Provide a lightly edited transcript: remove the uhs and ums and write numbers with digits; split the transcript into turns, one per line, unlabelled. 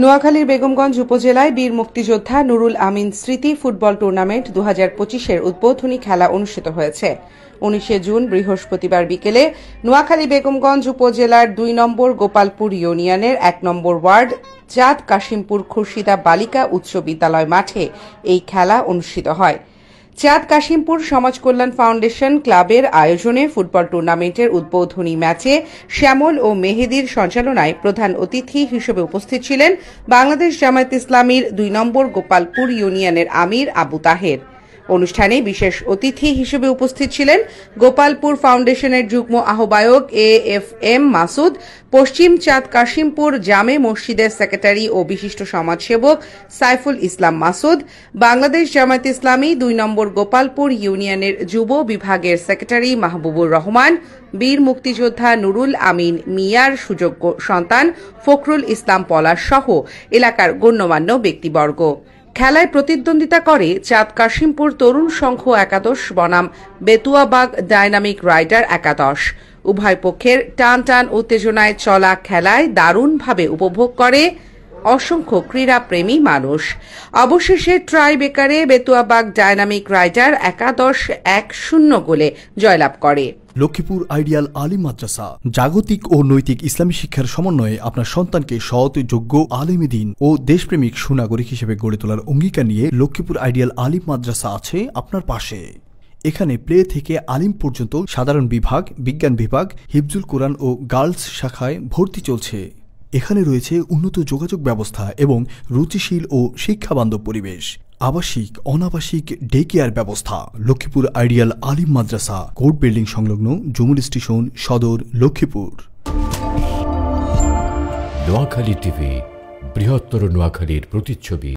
নোয়াখালীর বেগমগঞ্জ উপজেলায় বীর মুক্তিযোদ্ধা নুরুল আমিন স্মৃতি ফুটবল টুর্নামেন্ট 2025-এর উদ্বোধনী খেলা অনুষ্ঠিত হয়েছে। 19 জুন বৃহস্পতিবার বিকেলে নোয়াখালী বেগমগঞ্জ উপজেলার 2 নম্বর গোপালপুর ইউনিয়নের 1 নম্বর ওয়ার্ড চাঁদ কাশিমপুর খুরশিদা বালিকা উচ্চ বিদ্যালয় মাঠে এই খেলা অনুষ্ঠিত হয়। চাঁদ কাশিমপুর সমাজ কল্যাণ ফাউন্ডেশন ক্লাবের আয়োজনে ফুটবল টুর্নামেন্টের উদ্বোধনী ম্যাচে শ্যামল ও মেহেদীর সঞ্চালনায় প্রধান অতিথি হিসেবে উপস্থিত ছিলেন বাংলাদেশ জামায়াতে ইসলামীর 2 নম্বর গোপালপুর ইউনিয়নের আমির আবু তাহের। অনুষ্ঠানে বিশেষ অতিথি হিসেবে উপস্থিত ছিলেন গোপালপুর ফাউন্ডেশনের যুগ্ম আহ্বায়ক AFM মাসুদ, পশ্চিম চাঁদ কাশিমপুর জামে মসজিদের সেক্রেটারি ও বিশিষ্ট সমাজসেবক সাইফুল ইসলাম মাসুদ, বাংলাদেশ জামায়াতে ইসলামী 2 নম্বর গোপালপুর ইউনিয়নের যুব বিভাগের সেক্রেটারি মাহবুবুর রহমান, বীর মুক্তিযোদ্ধা নুরুল আমিন মিয়ার সুযোগ্য সন্তান ফখরুল ইসলাম পলাশ সহ এলাকার গণ্যমান্য ব্যক্তিবর্গ। খেলায় প্রতিদ্বন্দ্বিতা করে চাঁদ কাশিমপুর তরুণ সংঘ একাদশ বনাম বেতুয়াবাগ ডাইনামিক রাইডার একাদশ। উভয় পক্ষের টান টান উত্তেজনায় চলা খেলায় দারুণভাবে উপভোগ করে অসংখ্য ক্রীড়াপ্রেমী মানুষ। অবশেষে ট্রাই বেকারে বেতুয়াবাগ ডাইনামিক রাইডার একাদশ 1-0 গোলে জয়লাভ করে।
লক্ষ্মীপুর আইডিয়াল আলিম মাদ্রাসা জাগতিক ও নৈতিক ইসলামী শিক্ষার সমন্বয়ে আপনার সন্তানকে সৎ, যোগ্য, আলেমে দ্বীন ও দেশপ্রেমিক সুনাগরিক হিসেবে গড়ে তোলার অঙ্গীকার নিয়ে লক্ষ্মীপুর আইডিয়াল আলিম মাদ্রাসা আছে আপনার পাশে। এখানে প্লে থেকে আলিম পর্যন্ত সাধারণ বিভাগ, বিজ্ঞান বিভাগ, হিফজুল কোরআন ও গার্লস শাখায় ভর্তি চলছে। এখানে রয়েছে উন্নত যোগাযোগ ব্যবস্থা এবং রুচিশীল ও শিক্ষাবান্ধব পরিবেশ, আবাসিক অনাবাসিক ডে কেয়ার ব্যবস্থা। লক্ষ্মীপুর আইডিয়াল আলিম মাদ্রাসা, কোর্ট বিল্ডিং সংলগ্ন জুমুল স্টেশন, সদর, লক্ষ্মীপুর।
নোয়াখালী টিভি, বৃহত্তর নোয়াখালীর প্রতিচ্ছবি।